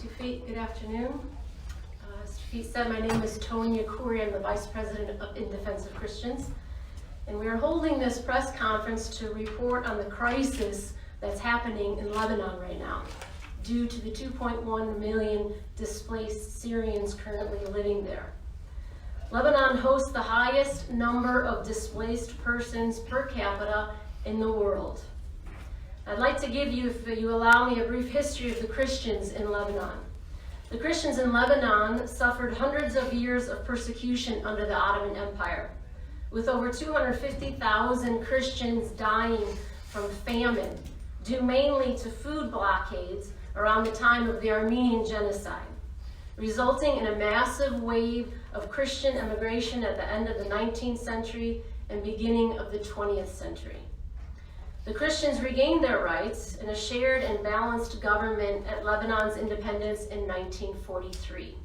Tufit, good afternoon. As Tufit said, my name is Tonia Khouri. I'm the Vice President in Defense of Christians. And we are holding this press conference to report on the crisis that's happening in Lebanon right now due to the 2.1 million displaced Syrians currently living there. Lebanon hosts the highest number of displaced persons per capita in the world. I'd like to give you, if you allow me, a brief history of the Christians in Lebanon. The Christians in Lebanon suffered hundreds of years of persecution under the Ottoman Empire, with over 250,000 Christians dying from famine, due mainly to food blockades around the time of the Armenian genocide, resulting in a massive wave of Christian immigration at the end of the 19th century and beginning of the 20th century. The Christians regained their rights in a shared and balanced government at Lebanon's independence in 1943.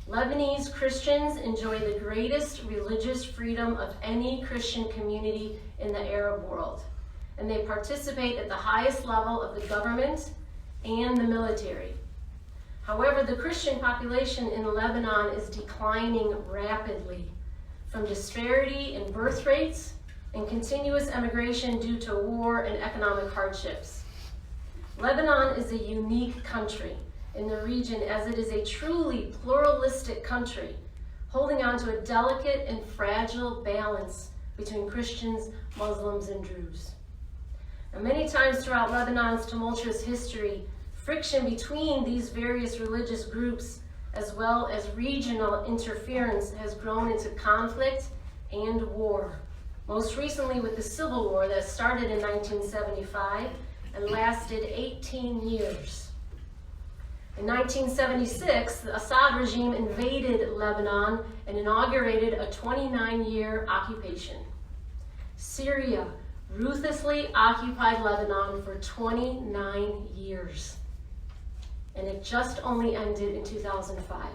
Lebanese Christians enjoy the greatest religious freedom of any Christian community in the Arab world, and they participate at the highest level of the government and the military. However, the Christian population in Lebanon is declining rapidly from disparity in birth rates and continuous emigration due to war and economic hardships. Lebanon is a unique country in the region as it is a truly pluralistic country, holding on to a delicate and fragile balance between Christians, Muslims, and Druze. And many times throughout Lebanon's tumultuous history, friction between these various religious groups as well as regional interference has grown into conflict and war. Most recently with the Civil War that started in 1975 and lasted 18 years. In 1976, the Assad regime invaded Lebanon and inaugurated a 29-year occupation. Syria ruthlessly occupied Lebanon for 29 years, and it just only ended in 2005.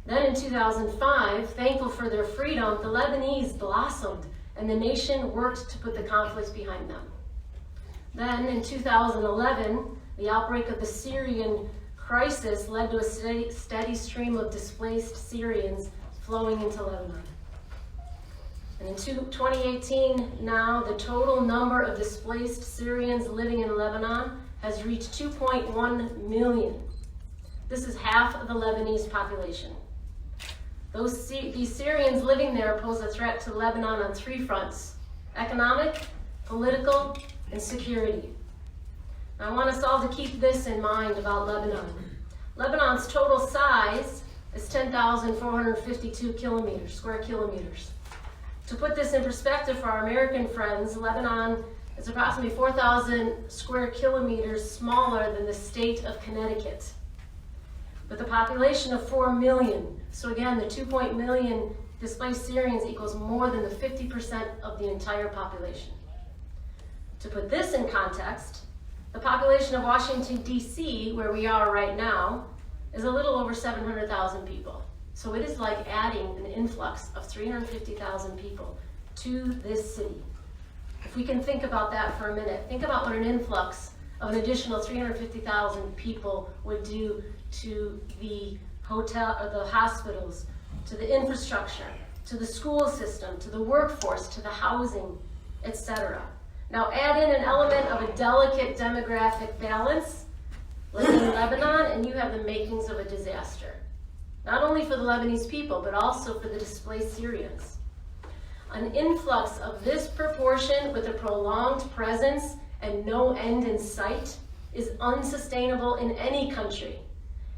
Then in 2005, thankful for their freedom, the Lebanese blossomed and the nation worked to put the conflicts behind them. Then in 2011, the outbreak of the Syrian crisis led to a steady stream of displaced Syrians flowing into Lebanon. And in 2018, now the total number of displaced Syrians living in Lebanon has reached 2.1 million. This is half of the Lebanese population. These Syrians living there pose a threat to Lebanon on three fronts: economic, political, and security. I want us all to keep this in mind about Lebanon. Lebanon's total size is 10,452 square kilometers. To put this in perspective for our American friends, Lebanon is approximately 4,000 square kilometers smaller than the state of Connecticut, with a population of 4 million. So again, the 2.1 million displaced Syrians equals more than the 50% of the entire population. To put this in context, the population of Washington, D.C., where we are right now, is a little over 700,000 people. So it is like adding an influx of 350,000 people to this city. If we can think about that for a minute, think about what an influx of an additional 350,000 people would do to the hotel or the hospitals, to the infrastructure, to the school system, to the workforce, to the housing, etc. Now add in an element of a delicate demographic balance living in Lebanon, and you have the makings of a disaster. Not only for the Lebanese people, but also for the displaced Syrians. An influx of this proportion with a prolonged presence and no end in sight is unsustainable in any country,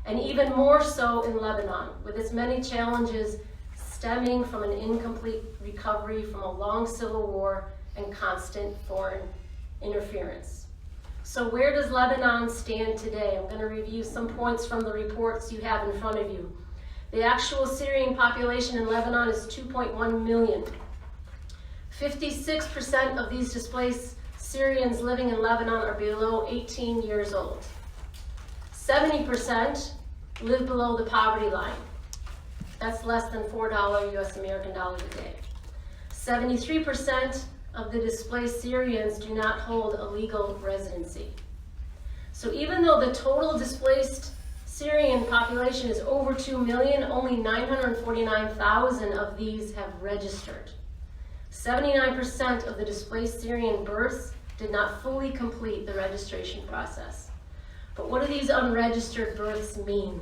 and even more so in Lebanon, with its many challenges stemming from an incomplete recovery from a long civil war and constant foreign interference. So where does Lebanon stand today? I'm going to review some points from the reports you have in front of you. The actual Syrian population in Lebanon is 2.1 million. 56% of these displaced Syrians living in Lebanon are below 18 years old. 70% live below the poverty line. That's less than $4 US American dollars a day. 73% of the displaced Syrians do not hold a legal residency. So even though the total displaced Syrian population is over 2 million, only 949,000 of these have registered. 79% of the displaced Syrian births did not fully complete the registration process. But what do these unregistered births mean?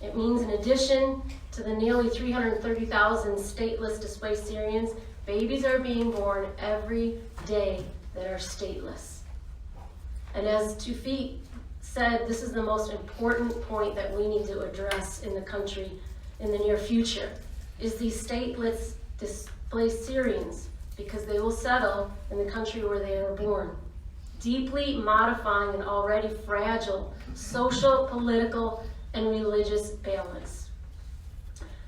It means in addition to the nearly 330,000 stateless displaced Syrians, babies are being born every day that are stateless. And as Tufik said, this is the most important point that we need to address in the country in the near future, is these stateless displaced Syrians, because they will settle in the country where they are born, deeply modifying an already fragile social, political, and religious balance.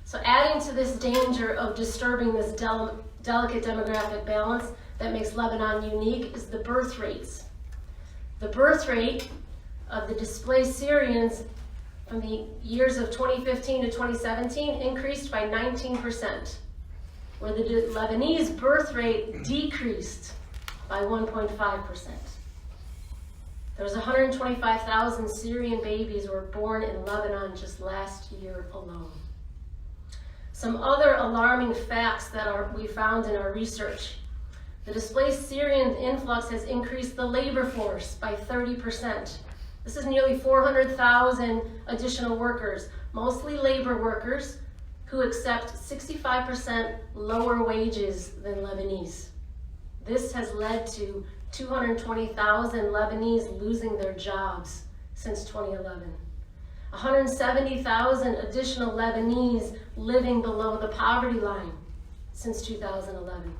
So adding to this danger of disturbing this delicate demographic balance that makes Lebanon unique is the birth rates. The birth rate of the displaced Syrians from the years of 2015 to 2017 increased by 19%, where the Lebanese birth rate decreased by 1.5%. There was 125,000 Syrian babies were born in Lebanon just last year alone. Some other alarming facts that we found in our research. The displaced Syrian influx has increased the labor force by 30%. This is nearly 400,000 additional workers, mostly labor workers who accept 65% lower wages than Lebanese. This has led to 220,000 Lebanese losing their jobs since 2011. 170,000 additional Lebanese living below the poverty line since 2011.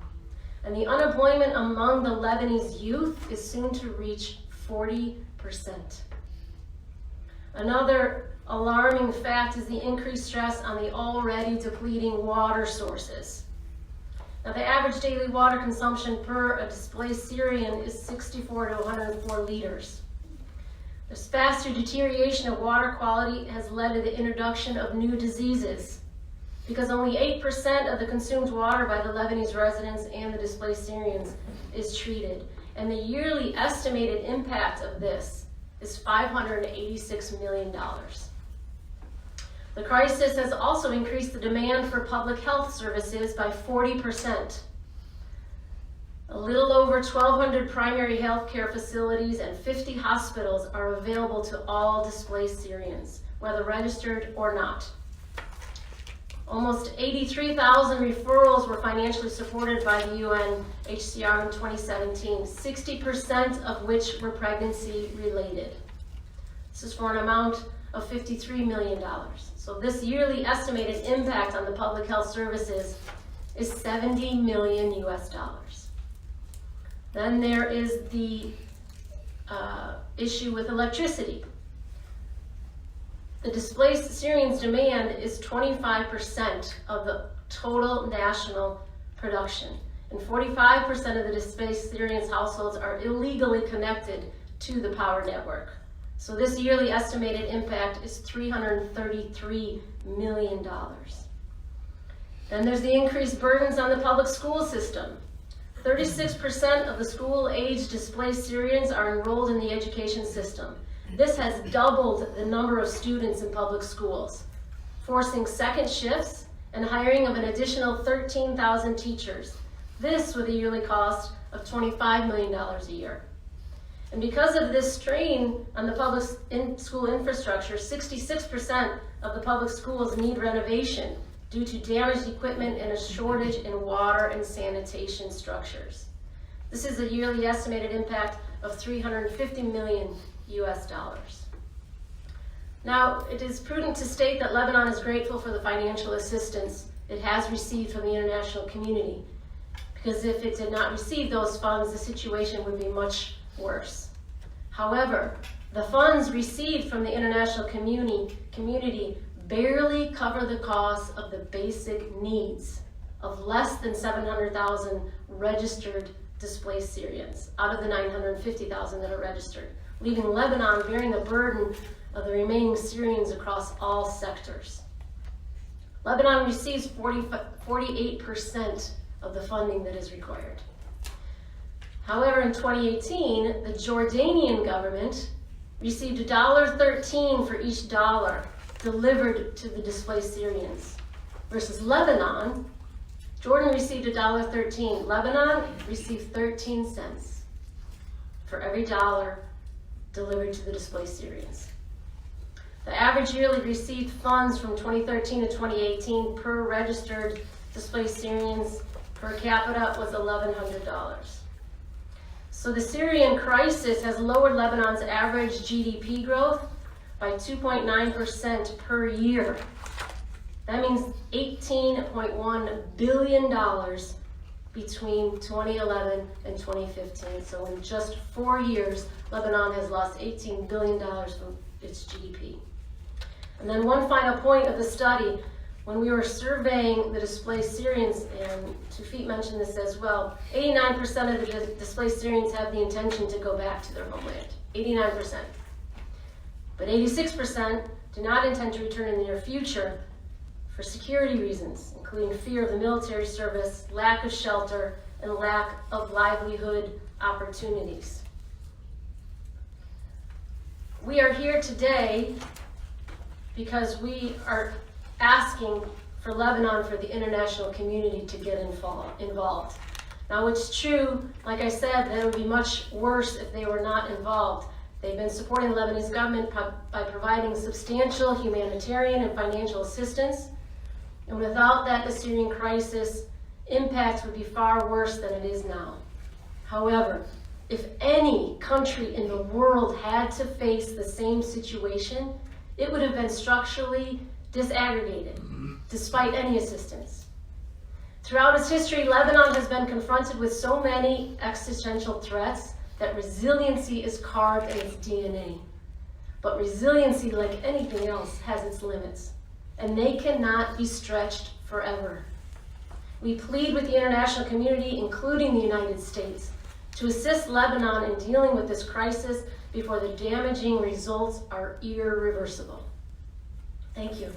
And the unemployment among the Lebanese youth is soon to reach 40%. Another alarming fact is the increased stress on the already depleting water sources. Now, the average daily water consumption per a displaced Syrian is 64 to 104 liters. This faster deterioration of water quality has led to the introduction of new diseases, because only 8% of the consumed water by the Lebanese residents and the displaced Syrians is treated. And the yearly estimated impact of this is $586 million. The crisis has also increased the demand for public health services by 40%. A little over 1,200 primary health care facilities and 50 hospitals are available to all displaced Syrians, whether registered or not. Almost 83,000 referrals were financially supported by the UNHCR in 2017, 60% of which were pregnancy related. This is for an amount of $53 million. So this yearly estimated impact on the public health services is $70 million US. Then there is the issue with electricity. The displaced Syrians' demand is 25% of the total national production, and 45% of the displaced Syrians' households are illegally connected to the power network. So this yearly estimated impact is $333 million. Then there's the increased burdens on the public school system. 36% of the school-age displaced Syrians are enrolled in the education system. This has doubled the number of students in public schools, forcing second shifts and hiring of an additional 13,000 teachers. This with a yearly cost of $25 million a year. And because of this strain on the public school infrastructure, 66% of the public schools need renovation due to damaged equipment and a shortage in water and sanitation structures. This is a yearly estimated impact of $350 million US. Now, it is prudent to state that Lebanon is grateful for the financial assistance it has received from the international community, because if it did not receive those funds, the situation would be much worse. However, the funds received from the international community barely cover the cost of the basic needs of less than 700,000 registered displaced Syrians out of the 950,000 that are registered, leaving Lebanon bearing the burden of the remaining Syrians across all sectors. Lebanon receives 48% of the funding that is required. However, in 2018, the Jordanian government received $1.13 for each dollar delivered to the displaced Syrians, versus Lebanon, Jordan received $1.13. Lebanon received 13 cents for every dollar delivered to the displaced Syrians. The average yearly received funds from 2013 to 2018 per registered displaced Syrians per capita was $1,100. So the Syrian crisis has lowered Lebanon's average GDP growth by 2.9% per year. That means $18.1 billion between 2011 and 2015. So in just 4 years, Lebanon has lost $18 billion from its GDP. And then one final point of the study, when we were surveying the displaced Syrians, and Tufik mentioned this as well, 89% of the displaced Syrians have the intention to go back to their homeland. 89%. But 86% do not intend to return in the near future for security reasons, including fear of the military service, lack of shelter, and lack of livelihood opportunities. We are here today because we are asking for Lebanon, for the international community to get involved. Now, it's true, like I said, that it would be much worse if they were not involved. They've been supporting the Lebanese government by providing substantial humanitarian and financial assistance. And without that, the Syrian crisis impact would be far worse than it is now. However, if any country in the world had to face the same situation, it would have been structurally disaggregated, despite any assistance. Throughout its history, Lebanon has been confronted with so many existential threats that resiliency is carved in its DNA. But resiliency, like anything else, has its limits, and they cannot be stretched forever. We plead with the international community, including the United States, to assist Lebanon in dealing with this crisis before the damaging results are irreversible. Thank you.